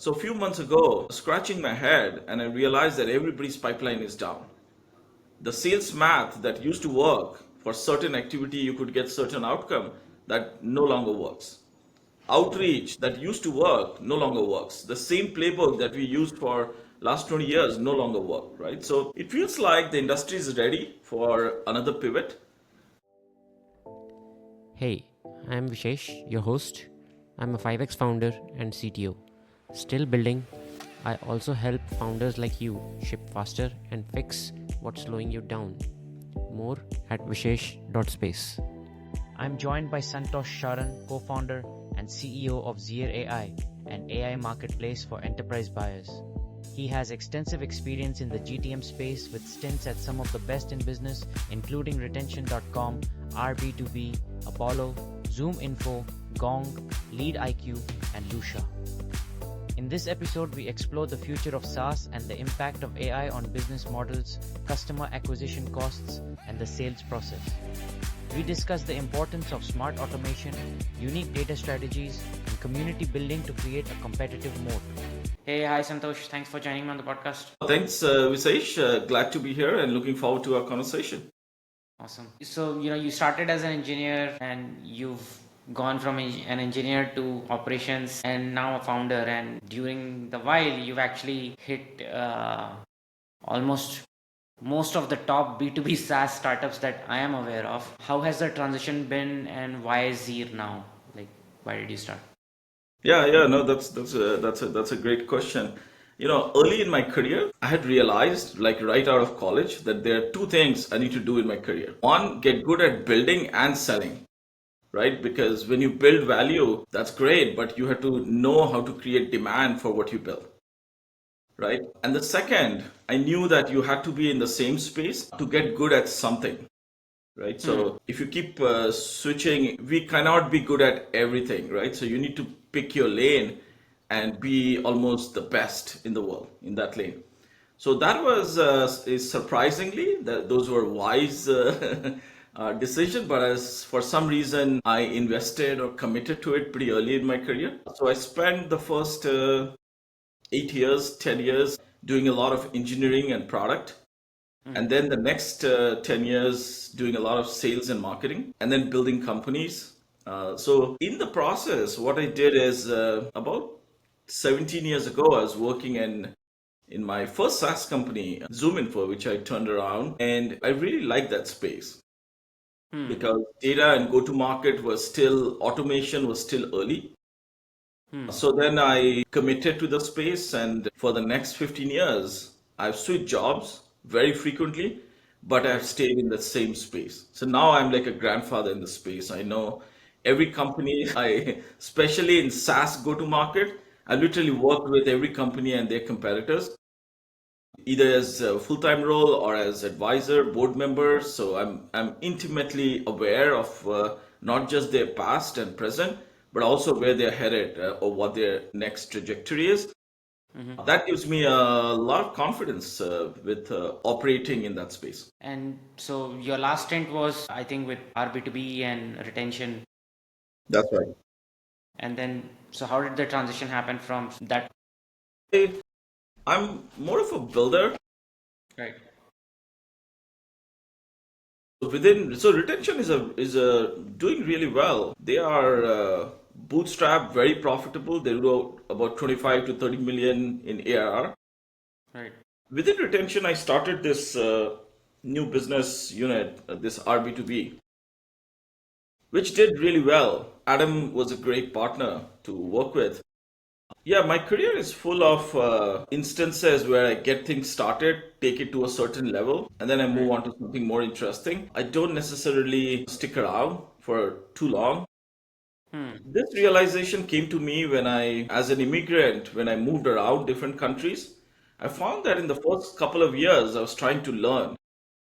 So a few months ago, scratching my head, and I realized that everybody's pipeline is down. The sales math that used to work for certain activity, you could get certain outcome, that no longer works. Outreach that used to work no longer works. The same playbook that we used for last 20 years no longer work, right? So it feels like the industry is ready for another pivot. Hey, I'm Vishesh, your host. I'm a 5x founder and CTO. Still building, I also help founders like you ship faster and fix what's slowing you down. More at vishesh.space. I'm joined by Santosh Sharan, co-founder and CEO of ZeerAI, an AI marketplace for enterprise buyers. He has extensive experience in the GTM space with stints at some of the best in business, including retention.com, RB2B, Apollo, Zoom Info, Gong, Lead IQ, and Lucia. In this episode, we explore the future of SaaS and the impact of AI on business models, customer acquisition costs, and the sales process. We discuss the importance of smart automation, unique data strategies, and community building to create a competitive moat. Hey, hi Santosh. Thanks for joining me on the podcast. Thanks, Vishesh. Glad to be here and looking forward to our conversation. Awesome. So, you started as an engineer and you've gone from an engineer to operations and now a founder. And during the while, you've actually hit almost most of the top B2B SaaS startups that I am aware of. How has the transition been and why is Zeer now? Like, why did you start? Yeah, no, that's a great question. Early in my career, I had realized, like right out of college, that there are two things I need to do in my career. One, get good at building and selling, right? Because when you build value, that's great, but you have to know how to create demand for what you build, right? And the second, I knew that you had to be in the same space to get good at something, right? So if you keep switching, we cannot be good at everything, right? So you need to pick your lane and be almost the best in the world in that lane. So that was is surprisingly that those were wise decision, but as for some reason I invested or committed to it pretty early in my career. So I spent the first 8 years, 10 years doing a lot of engineering and product. And then the next 10 years doing a lot of sales and marketing and then building companies. So in the process, what I did is about 17 years ago, I was working in my first SaaS company, Zoom Info, which I turned around. And I really liked that space because data and go-to-market was still, automation was still early. So then I committed to the space, and for the next 15 years, I've switched jobs very frequently, but I've stayed in the same space. So now I'm like a grandfather in the space. I know every company, especially in SaaS go-to-market, I literally worked with every company and their competitors, either as a full-time role or as advisor, board member. So I'm intimately aware of not just their past and present, but also where they're headed or what their next trajectory is. That gives me a lot of confidence with operating in that space. And so your last stint was, I think, with RB2B and retention. That's right. And then, so how did the transition happen from that? I'm more of a builder. Right. So retention is a doing really well. They are bootstrapped, very profitable. They do about 25 to 30 million in ARR. Right. Within retention, I started this new business unit, this RB2B, which did really well. Adam was a great partner to work with. Yeah, my career is full of instances where I get things started, take it to a certain level, and then I move on to something more interesting. I don't necessarily stick around for too long. This realization came to me when as an immigrant, when I moved around different countries. I found that in the first couple of years, I was trying to learn.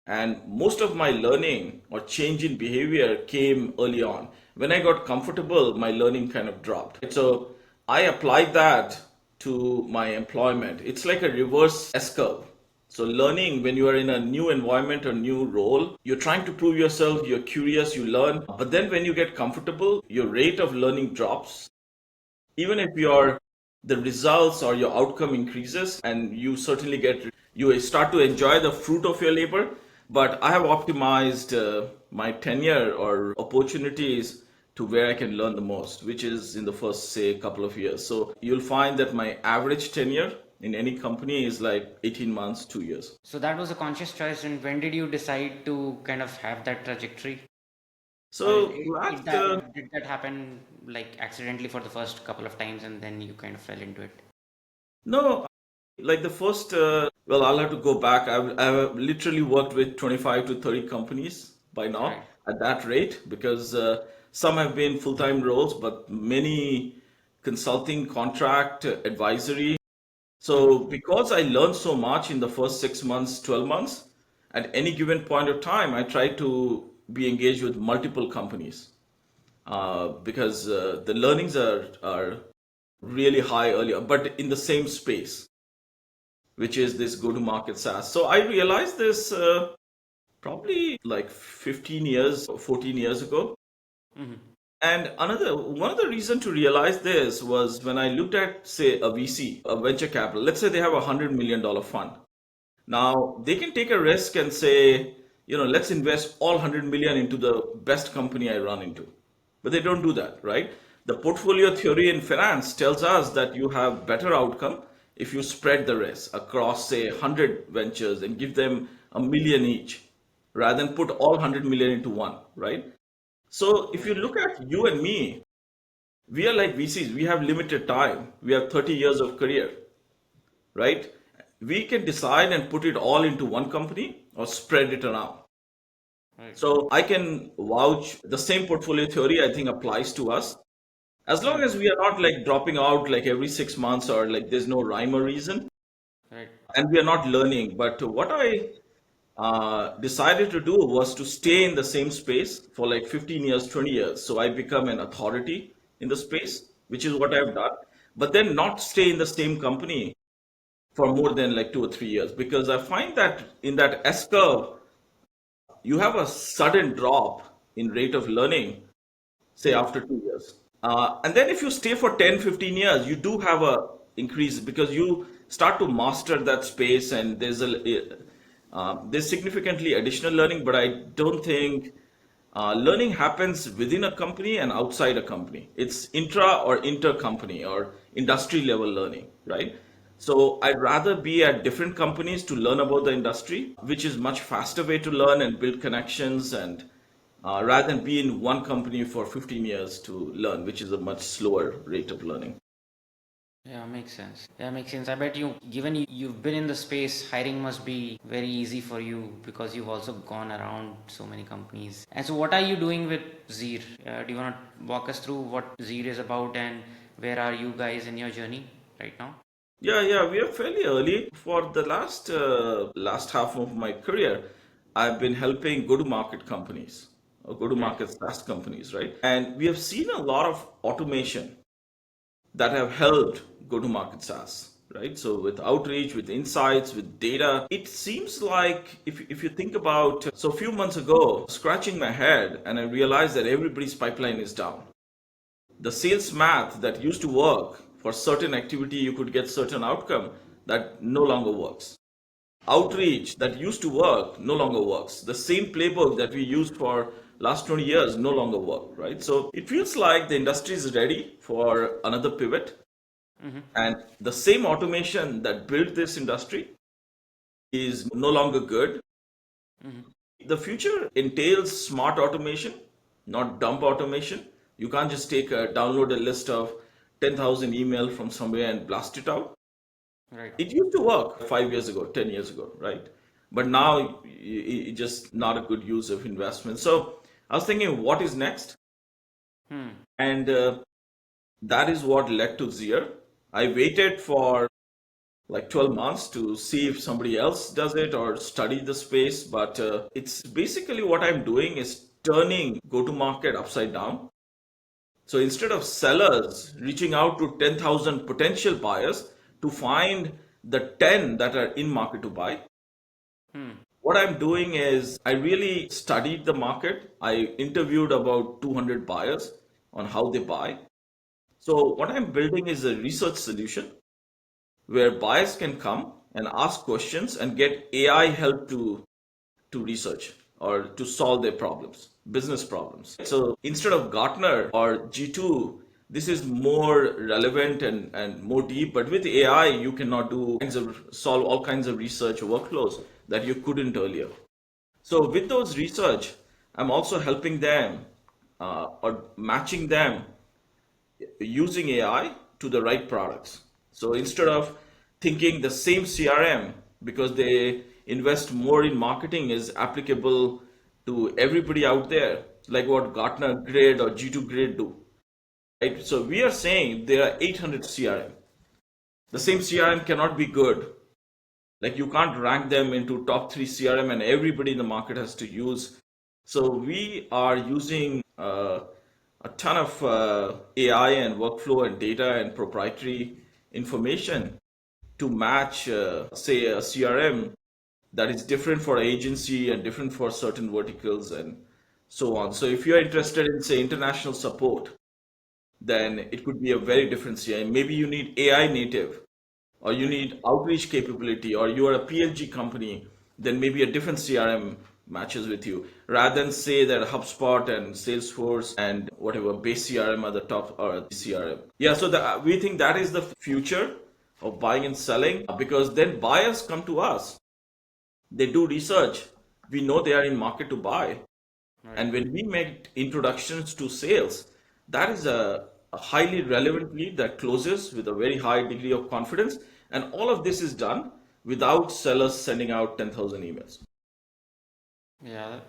And most of my learning or change in behavior came early on. When I got comfortable, my learning kind of dropped. So I applied that to my employment. It's like a reverse S curve. So learning when you are in a new environment or new role, you're trying to prove yourself, you're curious, you learn. But then when you get comfortable, your rate of learning drops. Even if you're the results or your outcome increases, and you start to enjoy the fruit of your labor. But I have optimized my tenure or opportunities to where I can learn the most, which is in the first, say, couple of years. So you'll find that my average tenure in any company is like 18 months, 2 years. So that was a conscious choice. And when did you decide to kind of have that trajectory? Or So last did that happen like accidentally for the first couple of times and then you kind of fell into it? No, like the first, well, I'll have to go back. I've literally worked with 25 to 30 companies by now Right. at that rate because some have been full-time roles, but many consulting, contract, advisory. So because I learned so much in the first 6 months, 12 months, at any given point of time, I try to be engaged with multiple companies because the learnings are really high earlier, but in the same space, which is this go-to-market SaaS. So I realized this probably like 15 years, 14 years ago. And another one of the reason to realize this was when I looked at, say, a VC, a venture capital. Let's say they have $100 million fund. Now they can take a risk and say, let's invest all 100 million into the best company I run into. But they don't do that, right? The portfolio theory in finance tells us that you have better outcome if you spread the risk across, say, 100 ventures and give them a million each rather than put all 100 million into one, right? So if you look at you and me, we are like VCs. We have limited time. We have 30 years of career, right? We can decide and put it all into one company or spread it around. Right. So I can vouch the same portfolio theory I think applies to us. As long as we are not like dropping out like every 6 months or like there's no rhyme or reason Right. and we are not learning. But what I decided to do was to stay in the same space for like 15 years, 20 years. So I become an authority in the space, which is what I've done. But then not stay in the same company for more than like 2 or 3 years because I find that in that S curve, you have a sudden drop in rate of learning, say after 2 years. And then if you stay for 10, 15 years, you do have a increase because you start to master that space and there's significantly additional learning, but I don't think learning happens within a company and outside a company. It's intra or inter company or industry level learning, right? So I'd rather be at different companies to learn about the industry, which is much faster way to learn and build connections and rather than be in one company for 15 years to learn, which is a much slower rate of learning. Yeah, makes sense. Yeah, makes sense. I bet given you've been in the space, hiring must be very easy for you because you've also gone around so many companies. And so, what are you doing with Zeer? Do you want to walk us through what Zeer is about and where are you guys in your journey right now? Yeah, we are fairly early. For the last half of my career, I've been helping go-to-market companies, or Right. go-to-market SaaS companies, right? And we have seen a lot of automation that have helped go-to-market SaaS, right? So with outreach, with insights, with data, it seems like if you think about, so a few months ago, scratching my head, and I realized that everybody's pipeline is down. The sales math that used to work for certain activity, you could get certain outcome that no longer works. Outreach that used to work no longer works. The same playbook that we used for last 20 years no longer work, right? So it feels like the industry is ready for another pivot. And the same automation that built this industry is no longer good. The future entails smart automation, not dumb automation. You can't just download a list of 10,000 email from somewhere and blast it out. Right. It used to work 5 years ago, 10 years ago, right? But now it's just not a good use of investment. So I was thinking, what is next? And that is what led to Zeer. I waited for like 12 months to see if somebody else does it or study the space. But it's basically what I'm doing is turning go to market upside down. So instead of sellers reaching out to 10,000 potential buyers to find the 10 that are in market to buy, what I'm doing is I really studied the market. I interviewed about 200 buyers on how they buy. So what I'm building is a research solution where buyers can come and ask questions and get AI help to research or to solve their problems, business problems. So instead of Gartner or G2, this is more relevant and more deep. But with AI, you cannot solve all kinds of research workflows that you couldn't earlier. So with those research, I'm also helping them or matching them using AI to the right products. So instead of thinking the same CRM, because they invest more in marketing, is applicable to everybody out there, like what Gartner Grid or G2 Grid do, right? So we are saying there are 800 CRM. The same CRM cannot be good. Like you can't rank them into top three CRM and everybody in the market has to use. So we are using a ton of AI and workflow and data and proprietary information to match, say, a CRM that is different for agency and different for certain verticals and so on. So if you're interested in, say, international support, then it could be a very different CRM. Maybe you need AI native or you need outreach capability, or you are a PLG company, then maybe a different CRM matches with you. Rather than say that HubSpot and Salesforce and whatever base CRM are the top or CRM. Yeah, so we think that is the future of buying and selling because then buyers come to us. They do research. We know they are in market to buy. And when we make introductions to sales, that is a highly relevant lead that closes with a very high degree of confidence. And all of this is done without sellers sending out 10,000 emails. Yeah,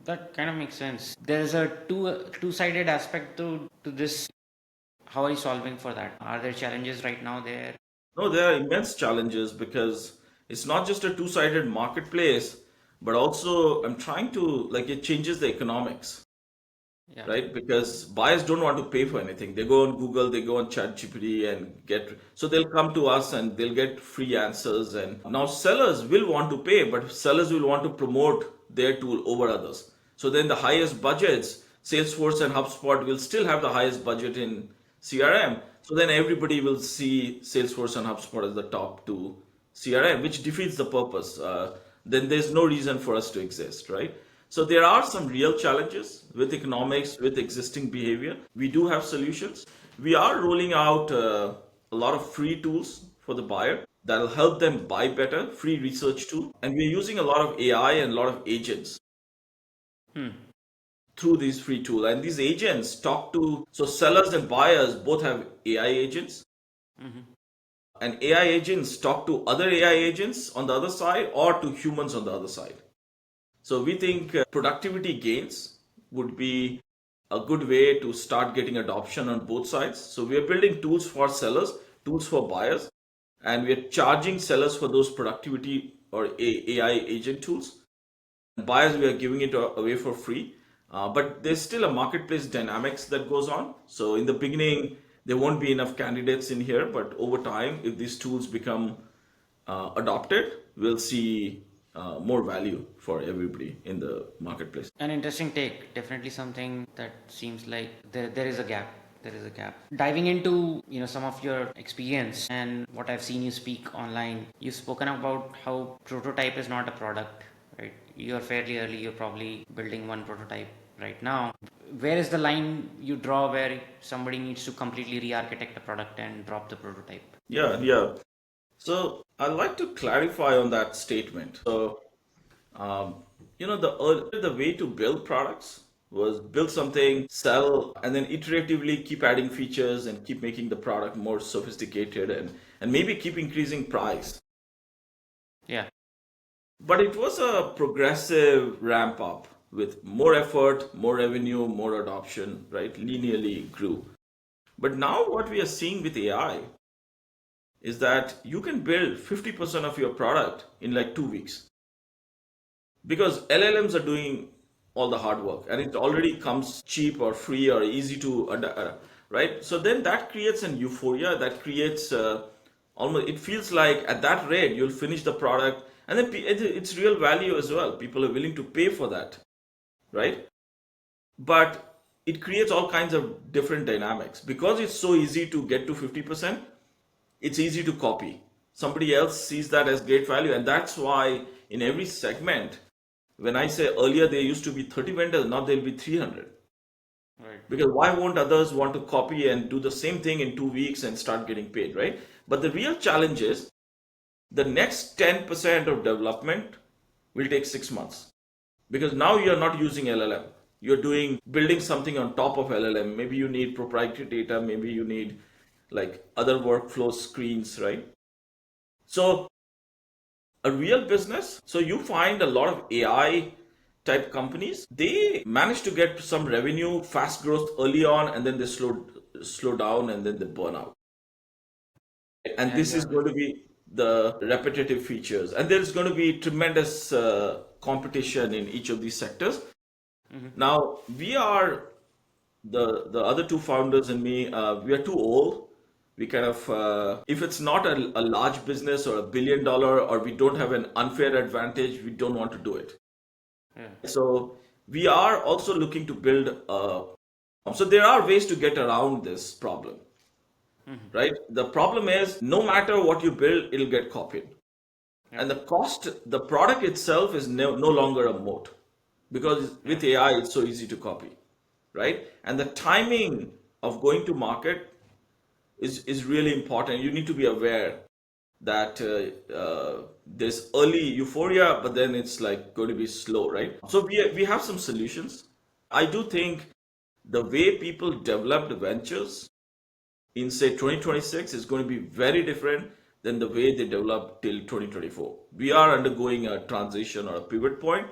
that kind of makes sense. There's a two-sided aspect to this. How are you solving for that? Are there challenges right now there? No, there are immense challenges because it's not just a two-sided marketplace, but also I'm trying to, like, it changes the economics. Yeah. Right? Because buyers don't want to pay for anything. They go on Google, they go on ChatGPT and get, so they'll come to us and they'll get free answers. And now sellers will want to pay, but sellers will want to promote their tool over others. So then the highest budgets, Salesforce and HubSpot will still have the highest budget in CRM. So then everybody will see Salesforce and HubSpot as the top two CRM, which defeats the purpose. Then there's no reason for us to exist, right? So there are some real challenges with economics, with existing behavior. We do have solutions. We are rolling out a lot of free tools for the buyer that'll help them buy better, free research tool. And we're using a lot of AI and a lot of agents through these free tools. And these agents talk to, so sellers and buyers both have AI agents. And AI agents talk to other AI agents on the other side or to humans on the other side. So we think productivity gains would be a good way to start getting adoption on both sides. So we are building tools for sellers, tools for buyers, and we are charging sellers for those productivity or AI agent tools. Buyers, we are giving it away for free. But there's still a marketplace dynamics that goes on. So in the beginning, there won't be enough candidates in here, but over time, if these tools become adopted, we'll see more value for everybody in the marketplace. An interesting take. Definitely something that seems like there is a gap. There is a gap. Diving into some of your experience and what I've seen you speak online, you've spoken about how prototype is not a product, right? You're fairly early. You're probably building one prototype right now. Where is the line you draw where somebody needs to completely re-architect a product and drop the prototype? Yeah. So I'd like to clarify on that statement. So, the way to build products was build something, sell, and then iteratively keep adding features and keep making the product more sophisticated and maybe keep increasing price. Yeah. But it was a progressive ramp up with more effort, more revenue, more adoption, right? Linearly grew. But now what we are seeing with AI is that you can build 50% of your product in like 2 weeks because LLMs are doing all the hard work and it already comes cheap or free or easy to right? So then that creates an euphoria that creates almost, it feels like at that rate you'll finish the product and then it's real value as well. People are willing to pay for that, right? But it creates all kinds of different dynamics. Because it's so easy to get to 50%, it's easy to copy. Somebody else sees that as great value, and that's why in every segment, when I say earlier there used to be 30 vendors, now there'll be 300. Right. Because why won't others want to copy and do the same thing in 2 weeks and start getting paid, right? But the real challenge is the next 10% of development will take 6 months. Because now you're not using LLM. You're building something on top of LLM. Maybe you need proprietary data, maybe you need like other workflow screens, right? So a real business, so you find a lot of AI type companies, they manage to get some revenue, fast growth early on, and then they slow down and then they burn out. And And this is going to be the repetitive features. And there's going to be tremendous competition in each of these sectors. Now, we are the other two founders and me, we are too old. We kind of, if it's not a large business or $1 billion, or we don't have an unfair advantage, we don't want to do it. yeah. So we are also looking to build so there are ways to get around this problem, right? The problem is no matter what you build, it'll get copied. And the product itself is no longer a moat because with AI, it's so easy to copy, right? And the timing of going to market is really important. You need to be aware that there's early euphoria, but then it's like going to be slow, right? So we have some solutions. I do think the way people developed ventures in say 2026 is going to be very different than the way they developed till 2024. We are undergoing a transition or a pivot point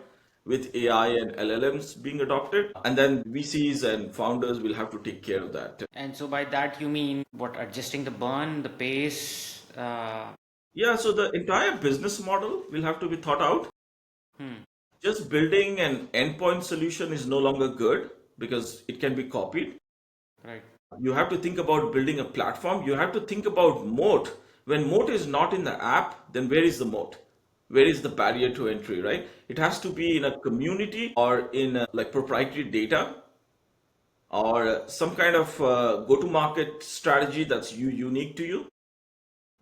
with AI and LLMs being adopted, and then VCs and founders will have to take care of that. And so by that you mean what? Adjusting the burn, the pace. Yeah, so the entire business model will have to be thought out. Just building an endpoint solution is no longer good because it can be copied. Right. You have to think about building a platform. You have to think about moat. When moat is not in the app, then where is the moat? Where is the barrier to entry, right? It has to be in a community or in like proprietary data or some kind of go-to-market strategy that's unique to you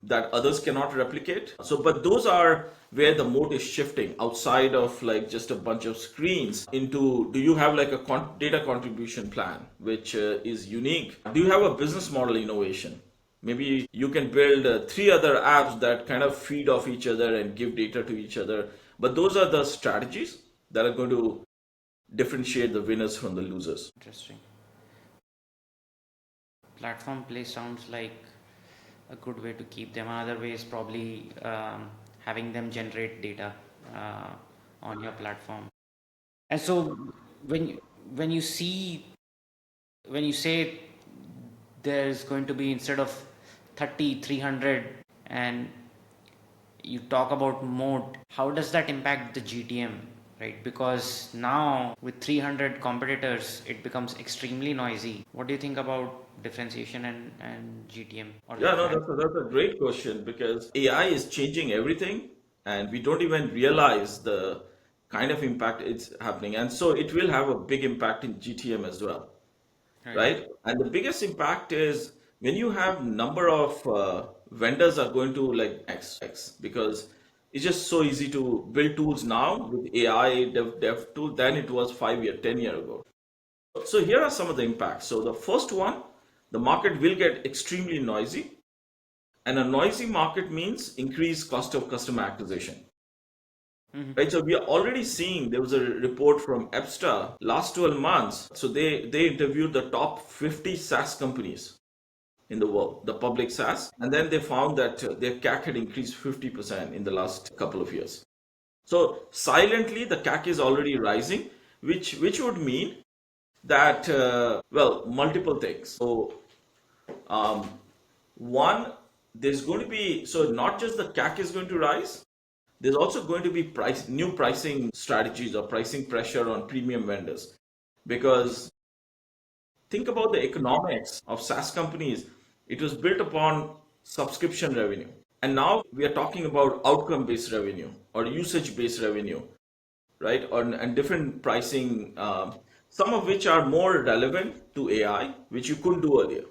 that others cannot replicate. So, but those are where the moat is shifting outside of like just a bunch of screens into do you have like a data contribution plan, which is unique? Do you have a business model innovation? Maybe you can build three other apps that kind of feed off each other and give data to each other. But those are the strategies that are going to differentiate the winners from the losers. Interesting. Platform play sounds like a good way to keep them. Another way is probably having them generate data on your platform. And so when you see when you say there's going to be instead of 30 300 and you talk about moat, how does that impact the GTM, right? Because now with 300 competitors it becomes extremely noisy. What do you think about differentiation and GTM? Or Yeah, no, that's a great question because AI is changing everything and we don't even realize the kind of impact it's happening. And so it will have a big impact in GTM as well, right? And the biggest impact is when you have number of vendors are going to like X because it's just so easy to build tools now with AI dev tool than it was 5 year, 10 year ago. So here are some of the impacts. So the first one, the market will get extremely noisy. And a noisy market means increased cost of customer acquisition. Right, so we are already seeing there was a report from Epsta last 12 months. So they interviewed the top 50 SaaS companies in the world, the public SaaS, and then they found that their CAC had increased 50% in the last couple of years. So silently, the CAC is already rising, which would mean that well, multiple things. So one, there's going to be so not just the CAC is going to rise. There's also going to be new pricing strategies or pricing pressure on premium vendors because think about the economics of SaaS companies. It was built upon subscription revenue. And now we are talking about outcome-based revenue or usage-based revenue, right? And different pricing some of which are more relevant to AI, which you couldn't do earlier,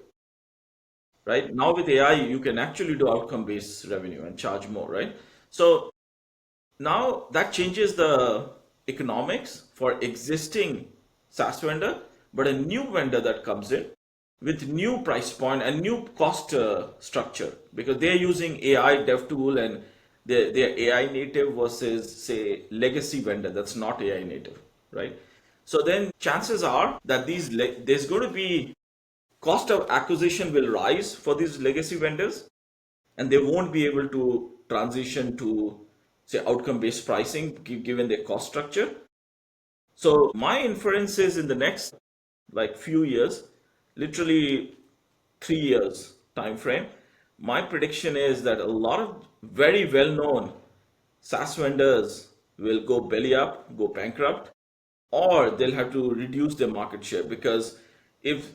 right? Now with AI, you can actually do outcome-based revenue and charge more, right? So now that changes the economics for existing SaaS vendor, but a new vendor that comes in with new price point and new cost structure because they're using AI dev tool and they're AI native versus say legacy vendor that's not AI native, right? So then chances are that there's going to be cost of acquisition will rise for these legacy vendors and they won't be able to transition to say outcome based pricing given their cost structure. So my inference is in the next like few years, literally 3 years time frame, my prediction is that a lot of very well known SaaS vendors will go belly up, go bankrupt, or they'll have to reduce their market share because if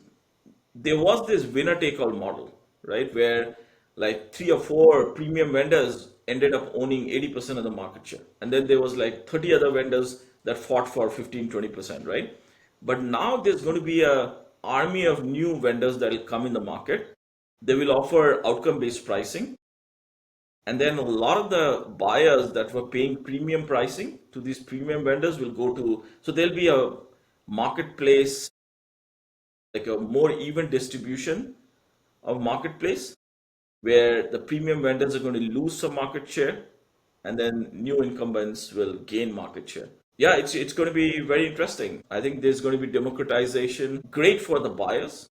there was this winner take all model, right? Where like three or four premium vendors ended up owning 80% of the market share. And then there was like 30 other vendors that fought for 15-20%, right? But now there's going to be a army of new vendors that will come in the market. They will offer outcome based pricing. And then a lot of the buyers that were paying premium pricing to these premium vendors will go to, so there'll be a marketplace, like a more even distribution of marketplace where the premium vendors are going to lose some market share and then new incumbents will gain market share. Yeah, it's going to be very interesting. I think there's going to be democratization, great for the buyers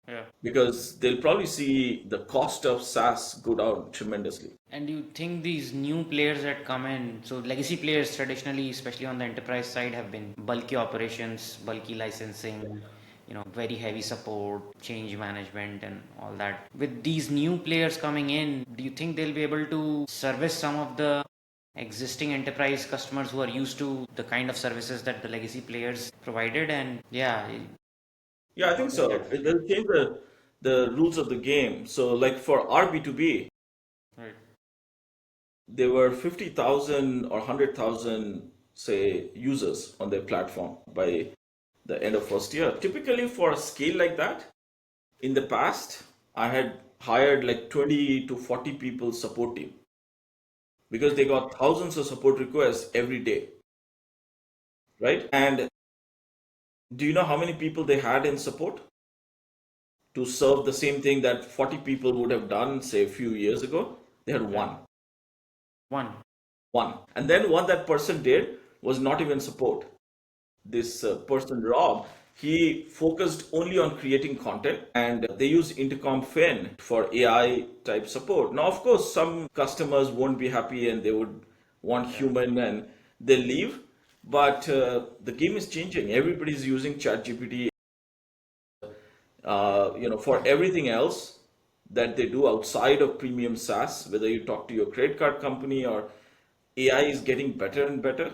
Yeah. because they'll probably see the cost of SaaS go down tremendously. And you think these new players that come in, so legacy players traditionally, especially on the enterprise side, have been bulky operations, bulky licensing, very heavy support, change management, and all that. With these new players coming in, do you think they'll be able to service some of the existing enterprise customers who are used to the kind of services that the legacy players provided? And yeah, Yeah, I how think does so. that They'll change the rules of the game. So, like for our B2B, right? there were 50,000 or 100,000, say, users on their platform by the end of first year. Typically, for a scale like that, in the past, I had hired like 20 to 40 people support team because they got thousands of support requests every day, right? And do you know how many people they had in support to serve the same thing that 40 people would have done, say, a few years ago? They had Right. one. One. One. And then what that person did was not even support. This person, Rob, he focused only on creating content and they use Intercom Fin for AI type support. Now, of course, some customers won't be happy and they would want human and they leave. But the game is changing. Everybody's using ChatGPT, for everything else that they do outside of premium SaaS, whether you talk to your credit card company or AI is getting better and better.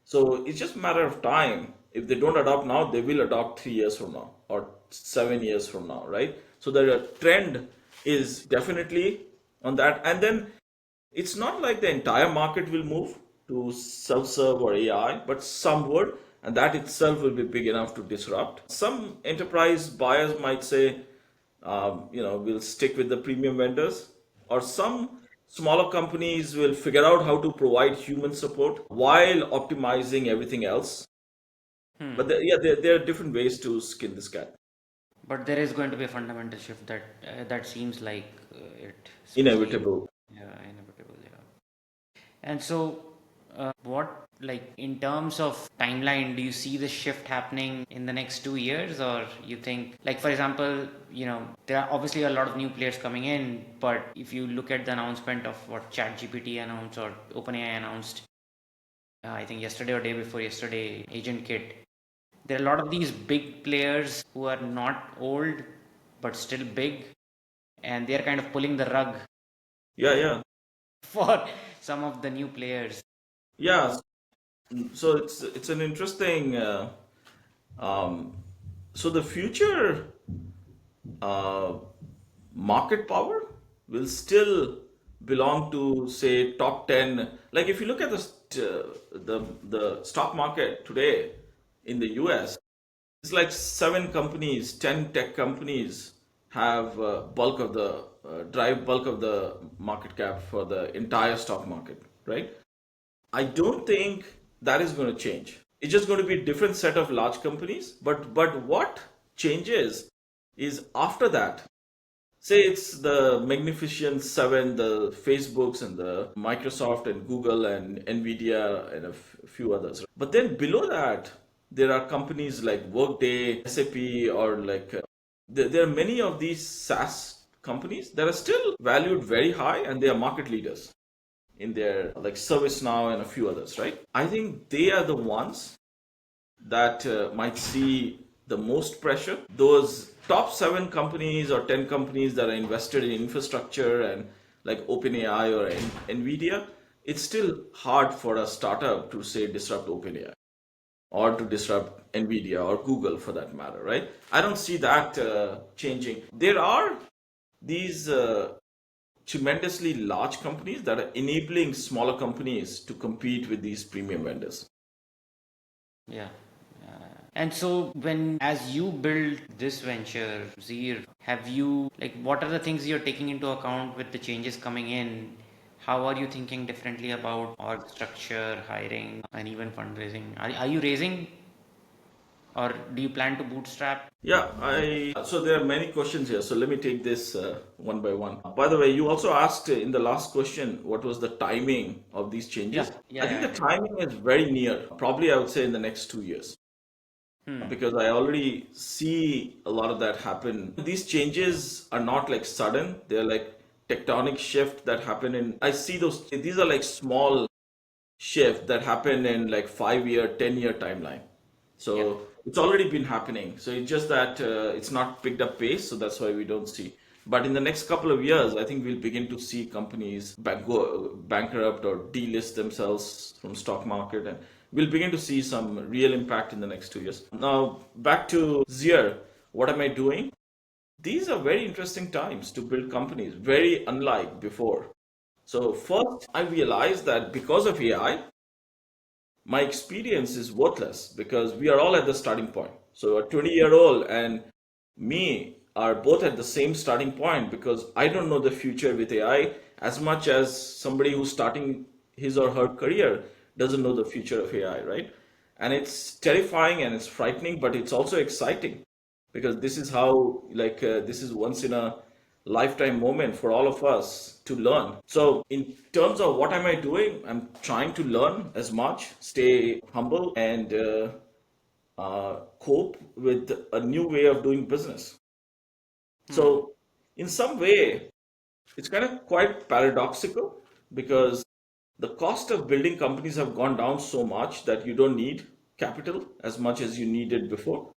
So it's just a matter of time. If they don't adopt now, they will adopt 3 years from now or 7 years from now, right? So the trend is definitely on that. And then it's not like the entire market will move to self-serve or AI, but some would, and that itself will be big enough to disrupt. Some enterprise buyers might say, we'll stick with the premium vendors, or some smaller companies will figure out how to provide human support while optimizing everything else. But there are different ways to skin this cat. But there is going to be a fundamental shift that seems like it, especially Inevitable. yeah, inevitable. Yeah. And so, what like in terms of timeline, do you see the shift happening in the next 2 years, or you think, like for example, there are obviously a lot of new players coming in, but if you look at the announcement of what ChatGPT announced or OpenAI announced, I think yesterday or day before yesterday, Agent Kit. There are a lot of these big players who are not old but still big, and they're kind of pulling the rug Yeah, yeah. for some of the new players. Yeah. So it's an interesting um, so the future uh, market power will still belong to say top 10. Like if you look at the stock market today in the US, It's like 7 companies, 10 tech companies have drive bulk of the market cap for the entire stock market, right? I don't think that is going to change. It's just going to be a different set of large companies. But what changes is after that, say it's the Magnificent Seven, the Facebooks and the Microsoft and Google and Nvidia and a few others. But then below that, there are companies like Workday, SAP, or there are many of these SaaS companies that are still valued very high and they are market leaders in their like ServiceNow and a few others, right? I think they are the ones that might see the most pressure. Those top 7 companies or 10 companies that are invested in infrastructure and like OpenAI or Nvidia, it's still hard for a startup to say disrupt OpenAI or to disrupt Nvidia or Google for that matter, right? I don't see that changing. There are these tremendously large companies that are enabling smaller companies to compete with these premium vendors. Yeah. And so when as you build this venture, Zeer, have you like what are the things you're taking into account with the changes coming in? How are you thinking differently about org structure, hiring, and even fundraising? Are you raising or do you plan to bootstrap? Yeah, I so there are many questions here. So let me take this one by one. By the way, you also asked in the last question what was the timing of these Yeah, changes. yeah, I think yeah, the I did. timing is very near. Probably I would say in the next 2 years Hmm. because I already see a lot of that happen. These changes are not like sudden. They're like tectonic shift that happen in. I see those. These are like small shift that happened in like 5 year, 10 year timeline. Yeah. So it's already been happening. So it's just that it's not picked up pace. So that's why we don't see. But in the next couple of years, I think we'll begin to see companies go bankrupt or delist themselves from stock market, and we'll begin to see some real impact in the next 2 years. Now back to Zeer. What am I doing? These are very interesting times to build companies, very unlike before. So first, I realized that because of AI, my experience is worthless because we are all at the starting point. So a 20-year-old and me are both at the same starting point because I don't know the future with AI as much as somebody who's starting his or her career doesn't know the future of AI, right? And it's terrifying and it's frightening, but it's also exciting because this is how this is once in a lifetime moment for all of us to learn. So in terms of what am I doing, I'm trying to learn as much, stay humble, and cope with a new way of doing business. Hmm. So in some way it's kind of quite paradoxical because the cost of building companies have gone down so much that you don't need capital as much as you needed before.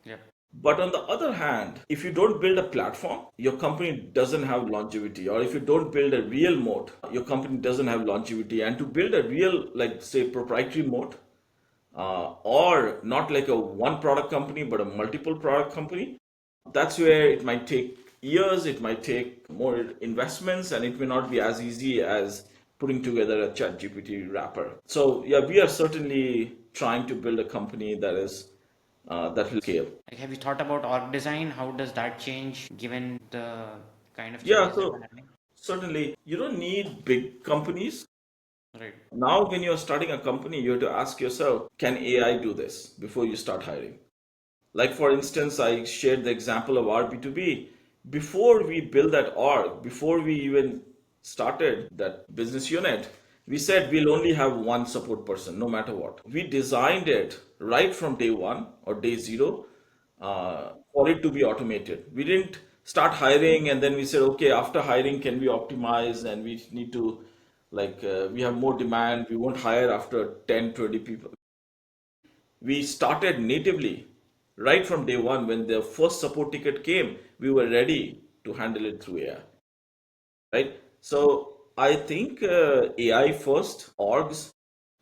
Yeah. But on the other hand, if you don't build a platform, your company doesn't have longevity. Or if you don't build a real moat, your company doesn't have longevity. And to build a real, like, say, proprietary moat, or not like a one product company, but a multiple product company, that's where it might take years, it might take more investments, and it may not be as easy as putting together a chat GPT wrapper. So yeah, we are certainly trying to build a company that will scale. Like have you thought about org design? How does that change given the kind of Yeah, changes that are so happening? certainly you don't need big companies. Right. Now, when you're starting a company, you have to ask yourself, can AI do this before you start hiring? Like, for instance, I shared the example of our B2B. Before we built that org, before we even started that business unit, we said we'll only have one support person, no matter what. We designed it right from day one or day zero for it to be automated. We didn't start hiring and then we said, okay, after hiring, can we optimize and we need to, we have more demand. We won't hire after 10, 20 people. We started natively right from day one. When the first support ticket came, we were ready to handle it through AI, right? So I think AI first orgs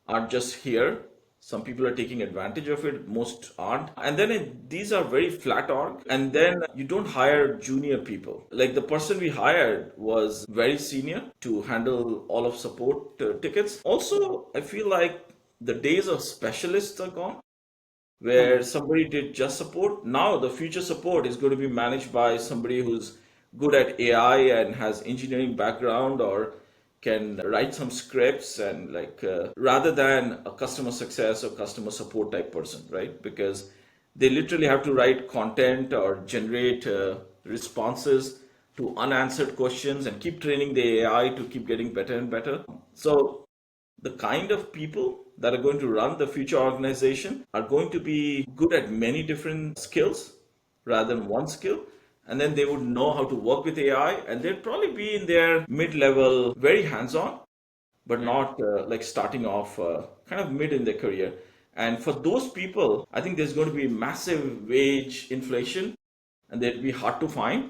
are just here. Some people are taking advantage of it, most aren't. And then these are very flat org, and then you don't hire junior people. Like the person we hired was very senior to handle all of support tickets. Also, I feel like the days of specialists are gone. where somebody did just support. Now the future support is going to be managed by somebody who's good at AI and has engineering background or can write some scripts and rather than a customer success or customer support type person, right? Because they literally have to write content or generate responses to unanswered questions and keep training the AI to keep getting better and better. So the kind of people that are going to run the future organization are going to be good at many different skills rather than one skill. And then they would know how to work with AI, and they'd probably be in their mid level, very hands on, but not like starting off kind of mid in their career. And for those people, I think there's going to be massive wage inflation and they'd be hard to find.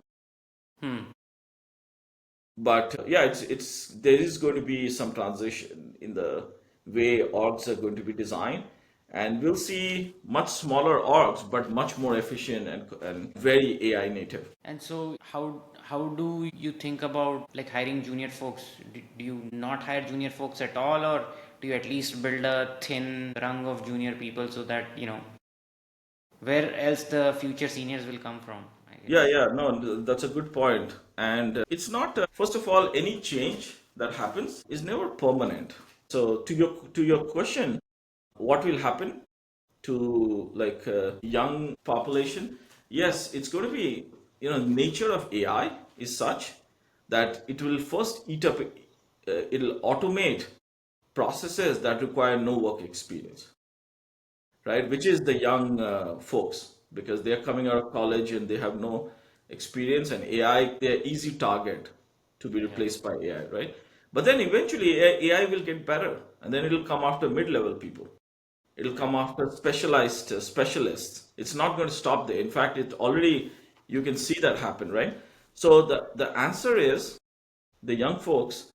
But yeah, it's there is going to be some transition in the way orgs are going to be designed, and we'll see much smaller orgs, but much more efficient and very AI native. And so how do you think about like hiring junior folks? Do you not hire junior folks at all, or do you at least build a thin rung of junior people so that, where else the future seniors will come from, I Yeah, guess. yeah, no, that's a good point. And it's not, first of all, any change that happens is never permanent. So to your question, what will happen to young population? Yes, it's going to be, nature of AI is such that it will first eat up, it'll automate processes that require no work experience, right? Which is the young folks, because they're coming out of college and they have no experience, and AI, they're easy target to be Yeah. replaced by AI, right? But then eventually AI will get better, and then it'll come after mid-level people. It'll come after specialized specialists. It's not going to stop there. In fact, it already, you can see that happen, right? So the answer is the young folks,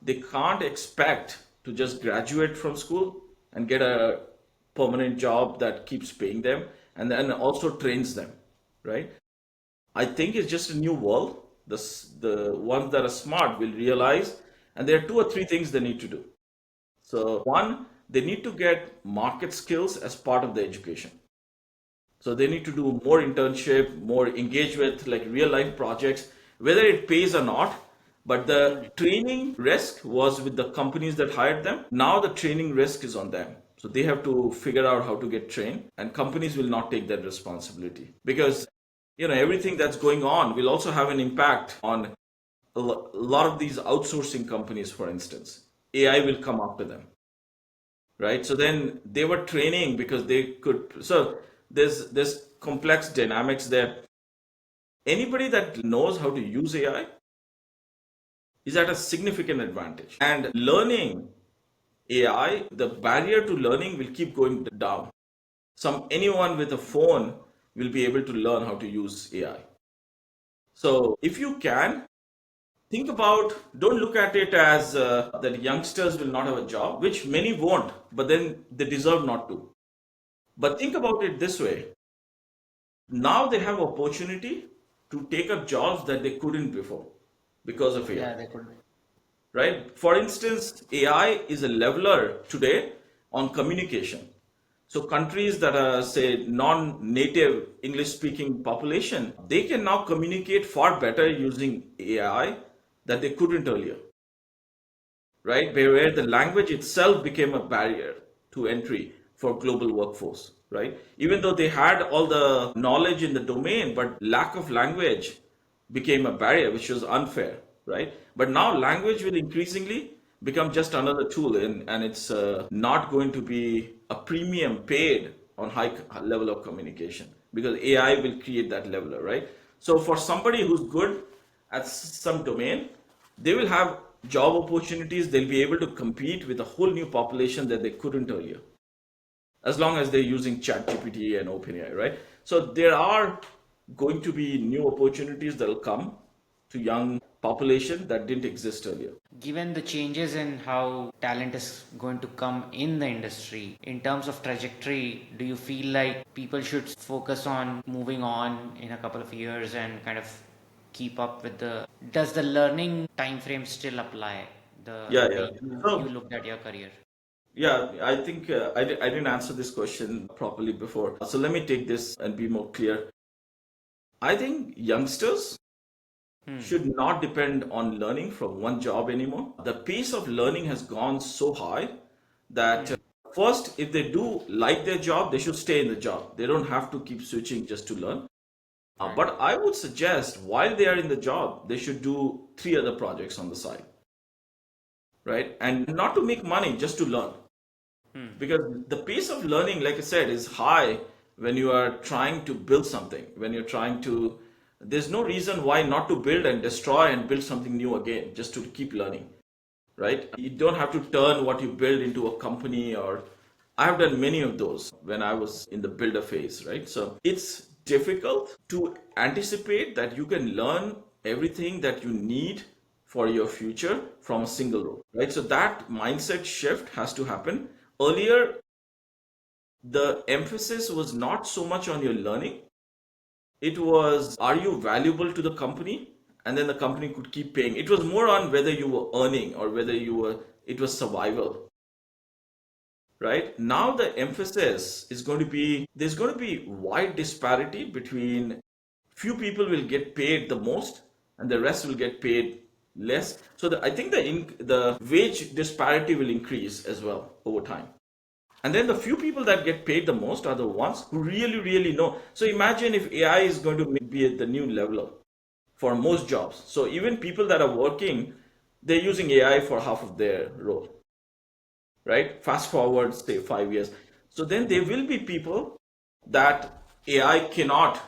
they can't expect to just graduate from school and get a permanent job that keeps paying them and then also trains them, right? I think it's just a new world. The ones that are smart will realize, and there are two or three things they need to do. So one, they need to get market skills as part of the education. So they need to do more internship, more engage with like real life projects, whether it pays or not. But the training risk was with the companies that hired them. Now the training risk is on them. So they have to figure out how to get trained, and companies will not take that responsibility because everything that's going on will also have an impact on a lot of these outsourcing companies, for instance. AI will come after them, right? So then they were training because they could. So there's complex dynamics there. Anybody that knows how to use AI is at a significant advantage. And learning AI, the barrier to learning will keep going down. Anyone with a phone will be able to learn how to use AI. So if you can, think about, don't look at it as that youngsters will not have a job, which many won't, but then they deserve not to. But think about it this way. Now they have opportunity to take up jobs that they couldn't before because of AI, Yeah, they could. right? For instance, AI is a leveler today on communication. So countries that are, say, non-native English-speaking population, they can now communicate far better using AI that they couldn't earlier, right? Where the language itself became a barrier to entry for global workforce, right? Even though they had all the knowledge in the domain, but lack of language became a barrier, which was unfair, right? But now language will increasingly become just another tool, and it's not going to be a premium paid on high level of communication because AI will create that leveler, right? So for somebody who's good at some domain, they will have job opportunities. They'll be able to compete with a whole new population that they couldn't earlier, as long as they're using ChatGPT and OpenAI, right? So there are going to be new opportunities that will come to young population that didn't exist earlier. Given the changes in how talent is going to come in the industry, in terms of trajectory, do you feel like people should focus on moving on in a couple of years and kind of keep up with does the learning time frame still apply the Yeah, yeah. way you So looked at your career? Yeah, I think I didn't answer this question properly before. So let me take this and be more clear. I think youngsters should not depend on learning from one job anymore. The pace of learning has gone so high that first, if they do like their job, they should stay in the job. They don't have to keep switching just to learn. But I would suggest while they are in the job, they should do three other projects on the side, right? And not to make money, just to learn. Because the pace of learning, like I said, is high when you are trying to build something, when you're trying to, there's no reason why not to build and destroy and build something new again, just to keep learning, right? You don't have to turn what you build into a company, or I've done many of those when I was in the builder phase, right? So it's difficult to anticipate that you can learn everything that you need for your future from a single role, right? So that mindset shift has to happen. Earlier, the emphasis was not so much on your learning, it was, are you valuable to the company? And then the company could keep paying. It was more on whether you were earning or whether you were, it was survival, right? Now the emphasis is going to be, there's going to be wide disparity between few people will get paid the most and the rest will get paid less. So I think the wage disparity will increase as well over time. And then the few people that get paid the most are the ones who really, really know. So imagine if AI is going to be at the new level for most jobs. So even people that are working, they're using AI for half of their role, right? Fast forward, say 5 years. So then there will be people that AI cannot,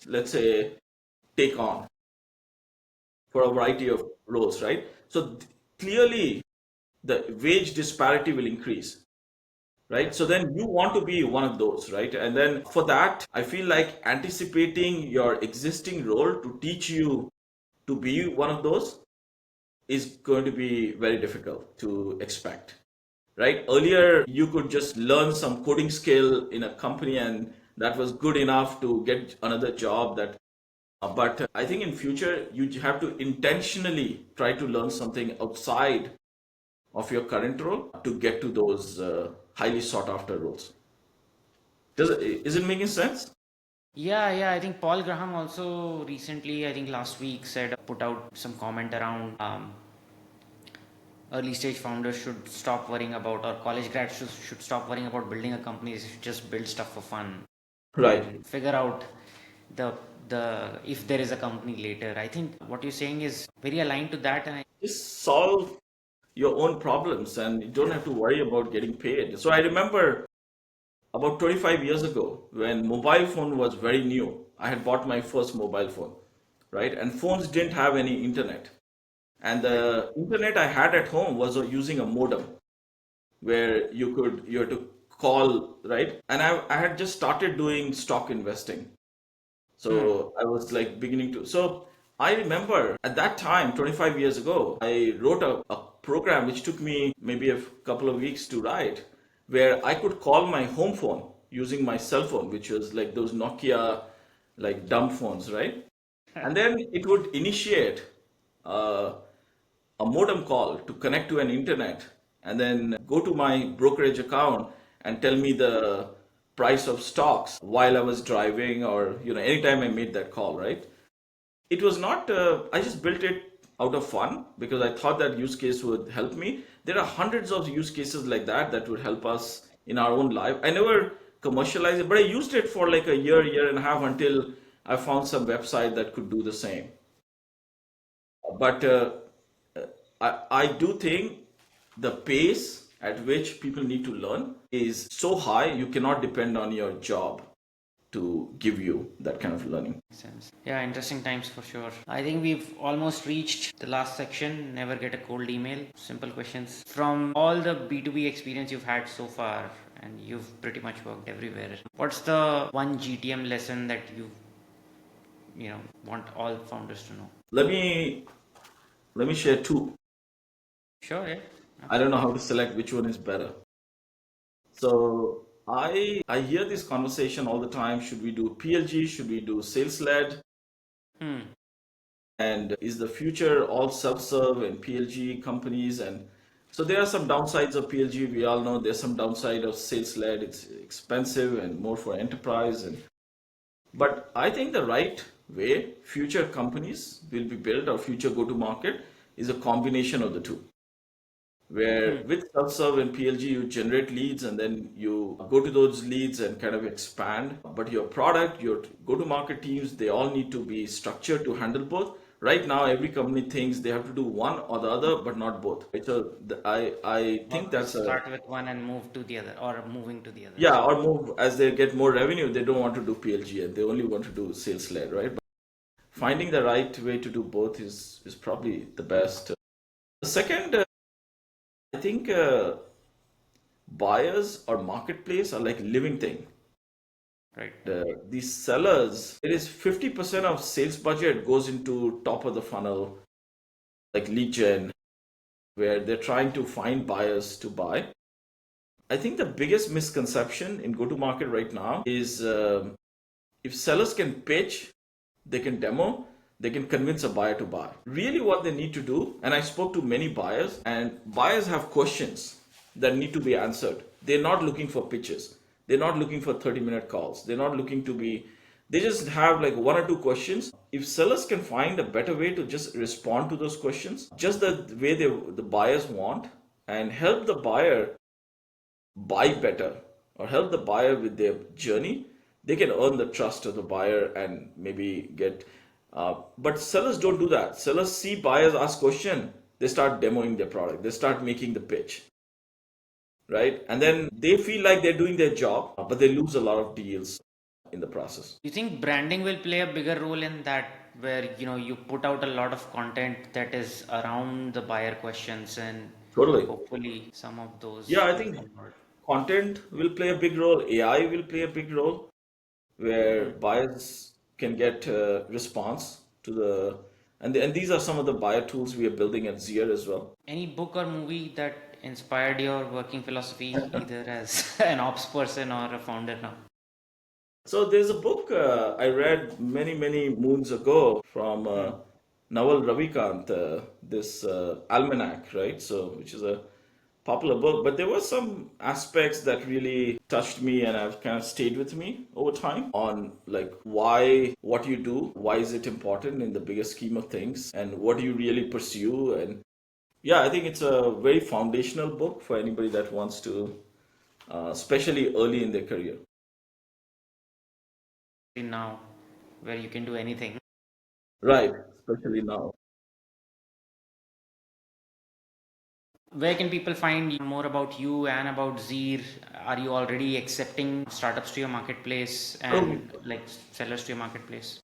let's say, take on for a variety of roles, right? So clearly the wage disparity will increase, right? So then you want to be one of those, right? And then for that, I feel like anticipating your existing role to teach you to be one of those is going to be very difficult to expect, right? Earlier, you could just learn some coding skill in a company and that was good enough to get another job that but I think in future you have to intentionally try to learn something outside of your current role to get to those highly sought after roles. Is it making sense? Yeah. I think Paul Graham also recently, I think last week, said put out some comment around early stage founders should stop worrying about, or college grads should stop worrying about building a company. They should just build stuff for fun Right. and figure out the if there is a company later. I think what you're saying is very aligned to that, and Just solve your own problems and you don't have to worry about getting paid. So I remember about 25 years ago when mobile phone was very new, I had bought my first mobile phone, right? And phones didn't have any internet. And the internet I had at home was using a modem where you had to call, right? And I had just started doing stock investing. So I was like beginning to. So I remember at that time, 25 years ago, I wrote a program which took me maybe a couple of weeks to write, where I could call my home phone using my cell phone, which was like those Nokia, like dumb phones, right? And then it would initiate uh, a modem call to connect to an internet and then go to my brokerage account and tell me the price of stocks while I was driving or anytime I made that call, right? It was not I just built it out of fun because I thought that use case would help me. There are hundreds of use cases like that would help us in our own life. I never commercialized it, but I used it for like a year and a half until I found some website that could do the same. But I do think the pace at which people need to learn is so high, you cannot depend on your job to give you that kind of learning. sense. Yeah, interesting times for sure. I think we've almost reached the last section. Never get a cold email. Simple questions. From all the B2B experience you've had so far, and you've pretty much worked everywhere, what's the one GTM lesson that you want all founders to know? Let me share two. Sure, yeah. I don't know how to select which one is better. So I hear this conversation all the time. Should we do PLG? Should we do sales led? And is the future all self-serve and PLG companies? And So there are some downsides of PLG. We all know there's some downside of sales led. It's expensive and more for enterprise. But I think the right way future companies will be built or future go to market is a combination of the two. Where with self-serve and PLG, you generate leads and then you go to those leads and kind of expand. But your product, your go-to-market teams, they all need to be structured to handle both. Right now, every company thinks they have to do one or the other, but not both. So I think that's a Start with one and move to the other, or moving to the other. yeah, or move as they get more revenue, they don't want to do PLG and they only want to do sales-led, right? But finding the right way to do both is probably the best. The second, I think buyers or marketplace are like living thing. Right. These sellers, it is 50% of sales budget goes into top of the funnel, like lead gen, where they're trying to find buyers to buy. I think the biggest misconception in go-to-market right now is if sellers can pitch, they can demo, they can convince a buyer to buy. Really, what they need to do, and I spoke to many buyers, and buyers have questions that need to be answered. They're not looking for pitches. They're not looking for 30-minute calls. They're not looking to be, they just have like one or two questions. If sellers can find a better way to just respond to those questions, just the way the buyers want, and help the buyer buy better or help the buyer with their journey, they can earn the trust of the buyer and maybe get. But sellers don't do that. Sellers see buyers ask question, they start demoing their product, they start making the pitch, right? And then they feel like they're doing their job, but they lose a lot of deals in the process. You think branding will play a bigger role in that, where you put out a lot of content that is around the buyer questions, and Totally. hopefully some of those Yeah, I will think convert. content will play a big role. AI will play a big role where buyers can get response to and these are some of the buyer tools we are building at Zeer as well. Any book or movie that inspired your working philosophy, either as an ops person or a founder now? So there's a book I read many moons ago from Naval Ravikant, this almanac, right? So which is a popular book, but there were some aspects that really touched me and have kind of stayed with me over time on like why what you do, why is it important in the bigger scheme of things, and what do you really pursue. And yeah, I think it's a very foundational book for anybody that wants to, especially early in their career. Now, where you can do anything. Right, especially now. Where can people find more about you and about Zeer? Are you already accepting startups to your marketplace So, and like sellers to your marketplace?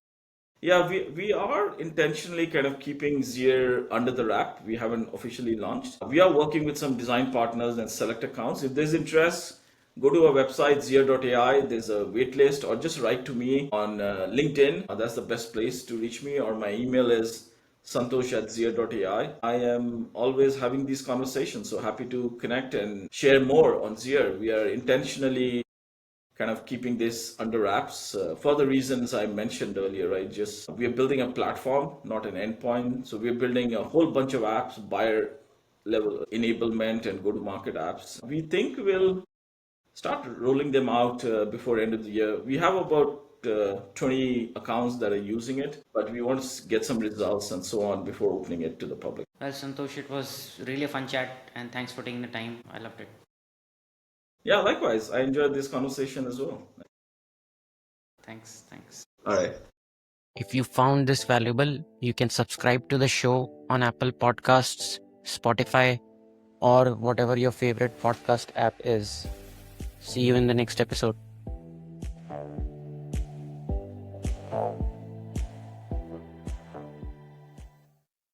yeah, we are intentionally kind of keeping Zeer under the wrap. We haven't officially launched. We are working with some design partners and select accounts. If there's interest, go to our website, zeer.ai. There's a wait list, or just write to me on LinkedIn. That's the best place to reach me, or my email is santosh@zeer.ai. I am always having these conversations, so happy to connect and share more on Zeer. We are intentionally kind of keeping this under wraps for the reasons I mentioned earlier, right? Just we are building a platform, not an endpoint. So we're building a whole bunch of apps, buyer level enablement and go-to-market apps. We think we'll start rolling them out before end of the year. We have about 20 accounts that are using it, but we want to get some results and so on before opening it to the public. Well, Santosh, it was really a fun chat, and thanks for taking the time. I loved it. Yeah, likewise. I enjoyed this conversation as well. Thanks. All right. If you found this valuable, you can subscribe to the show on Apple Podcasts, Spotify, or whatever your favorite podcast app is. See you in the next episode.